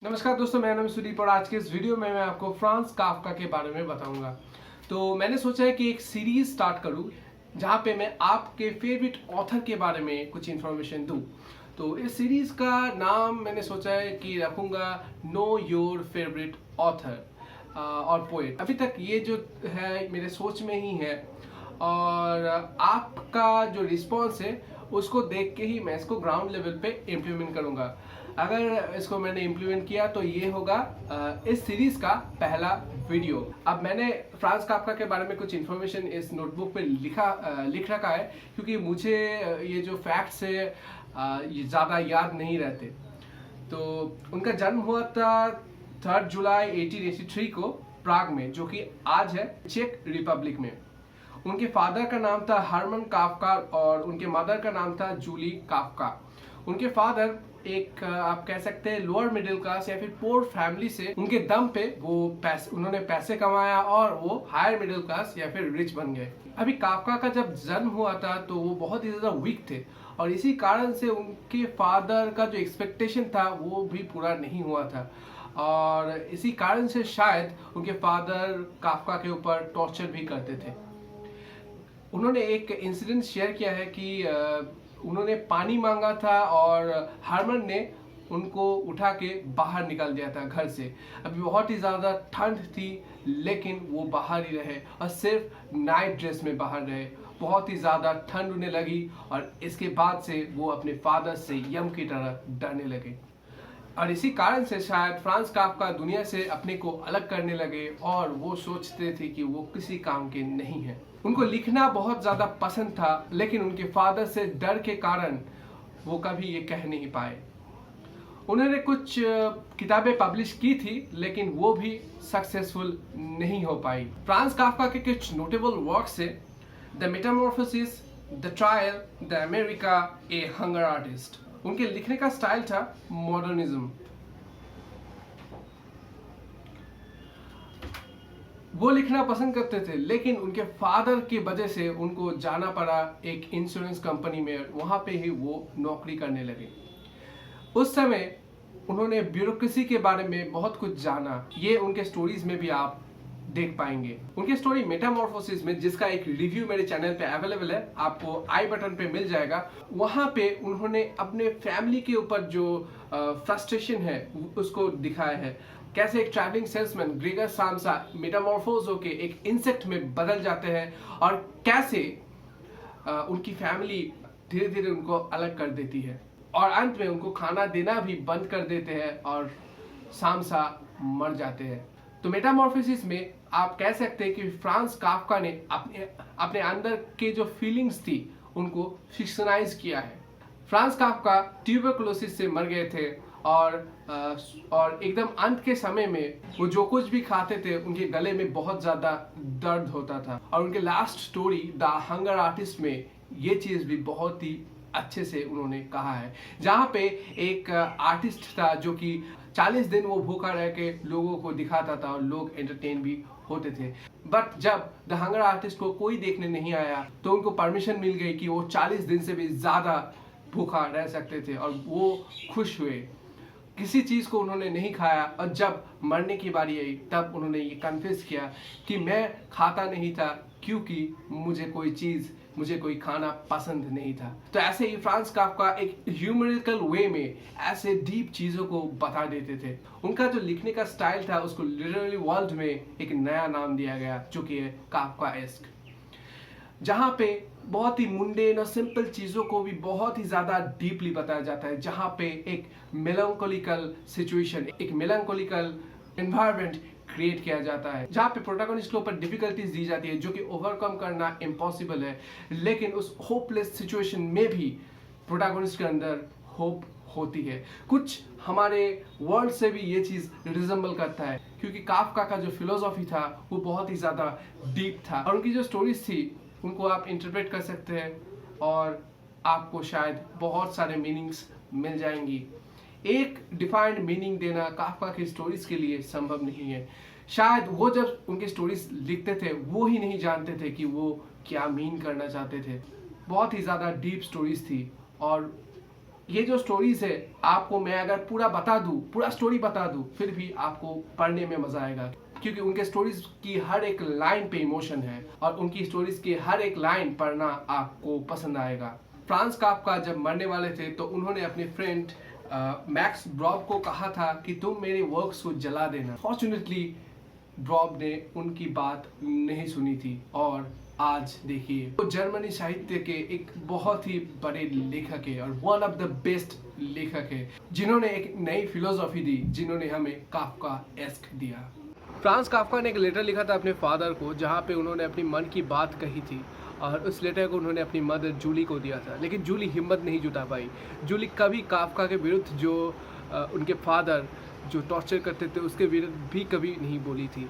नमस्कार दोस्तों, मेरा नाम सुदीप और आज के इस वीडियो में मैं आपको फ्रांज काफ्का के बारे में बताऊंगा। तो मैंने सोचा है कि एक सीरीज स्टार्ट करूं जहां पे मैं आपके फेवरेट ऑथर के बारे में कुछ इन्फॉर्मेशन दूं। तो इस सीरीज का नाम मैंने सोचा है कि रखूंगा नो योर फेवरेट ऑथर और पोएट। अभी तक ये जो है मेरे सोच में ही है और आपका जो रिस्पॉन्स है उसको देख के ही मैं इसको ग्राउंड लेवल पे इम्प्लीमेंट करूंगा। अगर इसको मैंने इम्प्लीमेंट किया तो ये होगा इस सीरीज का पहला वीडियो। अब मैंने फ्रांज काफ्का के बारे में कुछ इन्फॉर्मेशन इस नोटबुक पे लिख रखा है क्योंकि मुझे ये जो फैक्ट्स है ये ज़्यादा याद नहीं रहते। तो उनका जन्म हुआ था 3 जुलाई 1883 को प्राग में, जो कि आज है चेक रिपब्लिक में। उनके फादर का नाम था हरमन काफ्का और उनके मदर का नाम था जूली काफ्का। उनके फादर एक आप कह सकते हैं लोअर मिडिल क्लास या फिर पोर फैमिली से उनके दम पे उन्होंने पैसे कमाया और वो हायर मिडिल क्लास या फिर रिच बन गए। अभी काफ्का का जब जन्म हुआ था तो वो बहुत ही ज्यादा वीक थे और इसी कारण से उनके फादर का जो एक्सपेक्टेशन था वो भी पूरा नहीं हुआ था और इसी कारण से शायद उनके फादर काफ्का के ऊपर टॉर्चर भी करते थे। उन्होंने एक इंसिडेंट शेयर किया है कि उन्होंने पानी मांगा था और हरमन ने उनको उठा के बाहर निकाल दिया था घर से। अभी बहुत ही ज़्यादा ठंड थी लेकिन वो बाहर ही रहे और सिर्फ नाइट ड्रेस में बाहर रहे। बहुत ही ज़्यादा ठंड उन्हें लगी और इसके बाद से वो अपने फादर से यम की तरह डरने लगे और इसी कारण से शायद फ्रांज काफ्का दुनिया से अपने को अलग करने लगे और वो सोचते थे कि वो किसी काम के नहीं हैं। उनको लिखना बहुत ज़्यादा पसंद था लेकिन उनके फादर से डर के कारण वो कभी ये कह नहीं पाए। उन्होंने कुछ किताबें पब्लिश की थी लेकिन वो भी सक्सेसफुल नहीं हो पाई। फ्रांज काफ्का के कुछ नोटेबल वर्क्स है the Metamorphosis, the trial, the America, a hunger artist. उनके लिखने का स्टाइल था मॉडर्निज्म। वो लिखना पसंद करते थे लेकिन उनके फादर की वजह से उनको जाना पड़ा एक इंश्योरेंस कंपनी में, वहां पे ही वो नौकरी करने लगे। उस समय उन्होंने ब्यूरोक्रेसी के बारे में बहुत कुछ जाना, ये उनके स्टोरीज में भी आप देख पाएंगे। उनकी स्टोरी मेटामॉर्फोसिस में, जिसका एक रिव्यू मेरे चैनल पे अवेलेबल है, आपको आई बटन पे मिल जाएगा। वहां पे उन्होंने अपने फैमिली के ऊपर जो फ्रस्ट्रेशन है उसको दिखाया है। कैसे एक ट्रैवलिंग सेल्समैन ग्रेगर सामसा मेटामॉर्फोज होके एक इंसेक्ट में बदल जाते हैं और कैसे उनकी फैमिली धीरे धीरे उनको अलग कर देती है और अंत में उनको खाना देना भी बंद कर देते हैं और सामसा मर जाते हैं। तो मेटामॉर्फोसिस में आप कह सकते हैं कि फ्रांज काफ्का ने अपने अंदर के जो फीलिंग्स थी उनको फिक्शनाइज किया है। फ्रांज काफ्का ट्यूबरकुलोसिस से मर गए थे और एकदम अंत के समय में वो जो कुछ भी खाते थे उनके गले में बहुत ज़्यादा दर्द होता था और उनके last story the hunger artist में ये चीज़ भी बहुत ही अच्छे से उन्होंने कहा है, जहाँ पे एक आर्टिस्ट था जो कि 40 दिन वो भूखा रह के लोगों को दिखाता था और लोग एंटरटेन भी होते थे। बट जब द हंगर आर्टिस्ट को कोई देखने नहीं आया तो उनको परमिशन मिल गई कि वो 40 दिन से भी ज़्यादा भूखा रह सकते थे और वो खुश हुए। किसी चीज़ को उन्होंने नहीं खाया और जब मरने की बारी आई तब उन्होंने ये कन्फेस किया कि मैं खाता नहीं था क्योंकि मुझे कोई खाना पसंद नहीं था। तो ऐसे ही फ्रांज काफ्का एक ह्यूमरिकल वे में ऐसे डीप चीज़ों को बता देते थे। उनका जो लिखने का स्टाइल था उसको लिटरेरी वर्ल्ड में एक नया नाम दिया गया जो कि है काफ्काएस्क, जहाँ पे बहुत ही मुंडेन और सिंपल चीज़ों को भी बहुत ही ज़्यादा डीपली बताया जाता है, जहाँ पे एक मेलांकोलिकल सिचुएशन, एक मेलांकोलिकल एनवायरनमेंट क्रिएट किया जाता है, जहाँ पे प्रोटैगनिस्ट के ऊपर डिफिकल्टीज दी जाती है जो कि ओवरकम करना इम्पॉसिबल है, लेकिन उस होपलेस सिचुएशन में भी प्रोटैगनिस्ट के अंदर होप होती है। कुछ हमारे वर्ल्ड से भी ये चीज़ रिजेंबल करता है क्योंकि काफ्का का जो फिलोसॉफी था वो बहुत ही ज़्यादा डीप था और उनकी जो स्टोरीज थी उनको आप इंटरप्रेट कर सकते हैं और आपको शायद बहुत सारे मीनिंग्स मिल जाएंगी। एक डिफाइंड मीनिंग देना काफ्का की स्टोरीज के लिए संभव नहीं है। शायद वो जब उनकी स्टोरीज लिखते थे वो ही नहीं जानते थे कि वो क्या मीन करना चाहते थे। बहुत ही ज़्यादा डीप स्टोरीज थी और ये जो स्टोरीज है आपको मैं अगर पूरा बता दूं, पूरा स्टोरी बता दूं, फिर भी आपको पढ़ने में मजा आएगा, क्योंकि उनके स्टोरीज की हर एक लाइन पे इमोशन है और उनकी स्टोरीज की हर एक लाइन पढ़ना आपको पसंद आएगा। फ्रांज काफका जब मरने वाले थे तो उन्होंने अपने फ्रेंड मैक्स ब्रॉब को कहा था कि तुम मेरे वर्क्स को जला देना। फॉर्चुनेटली ब्रॉब ने उनकी बात नहीं सुनी थी और आज देखिए वो जर्मनी साहित्य के एक बहुत ही बड़े लेखक है और वन ऑफ द बेस्ट लेखक है, जिन्होंने एक नई फिलोसॉफी दी, जिन्होंने हमें काफका-एस्क दिया। फ्रांज काफका ने एक लेटर लिखा था अपने फादर को, जहाँ पे उन्होंने अपनी मन की बात कही थी और उस लेटर को उन्होंने अपनी मदर जूली को दिया था, लेकिन जूली हिम्मत नहीं जुटा पाई। जूली कभी काफका के विरुद्ध जो उनके फादर जो टॉर्चर करते थे उसके विरुद्ध भी कभी नहीं बोली थी।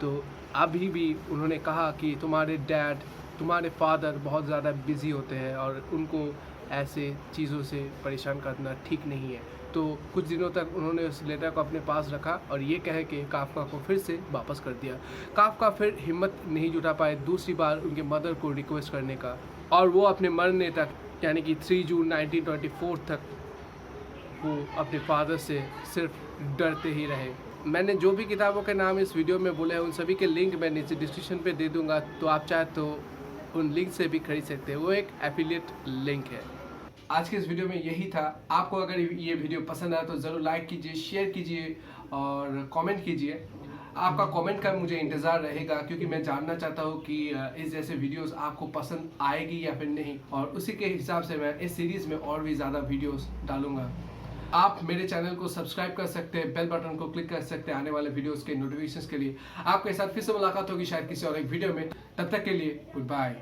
तो अभी भी उन्होंने कहा कि तुम्हारे डैड, तुम्हारे फादर बहुत ज़्यादा बिजी होते हैं और उनको ऐसे चीज़ों से परेशान करना ठीक नहीं है। तो कुछ दिनों तक उन्होंने उस लेटर को अपने पास रखा और ये कह के काफका को फिर से वापस कर दिया। काफका फिर हिम्मत नहीं जुटा पाए दूसरी बार उनके मदर को रिक्वेस्ट करने का, और वो अपने मरने तक यानी कि 3 जून 1924 तक वो अपने फादर से सिर्फ डरते ही रहे। मैंने जो भी किताबों के नाम इस वीडियो में बोले हैं उन सभी के लिंक मैं नीचे डिस्क्रिप्शन पे दे दूंगा, तो आप चाहे तो उन लिंक से भी खरीद सकते हैं, वो एक एफिलिएट लिंक है। आज के इस वीडियो में यही था। आपको अगर ये वीडियो पसंद आया तो ज़रूर लाइक कीजिए, शेयर कीजिए और कमेंट कीजिए। आपका कमेंट का मुझे इंतज़ार रहेगा, क्योंकि मैं जानना चाहता हूँ कि इस जैसे वीडियोस आपको पसंद आएगी या फिर नहीं, और उसी के हिसाब से मैं इस सीरीज़ में और भी ज़्यादा वीडियोस डालूंगा। आप मेरे चैनल को सब्सक्राइब कर सकते हैं, बेल बटन को क्लिक कर सकते हैं आने वाले वीडियोस के नोटिफिकेशंस के लिए। आपके साथ फिर से मुलाकात होगी शायद किसी और एक वीडियो में। तब तक के लिए गुड बाय।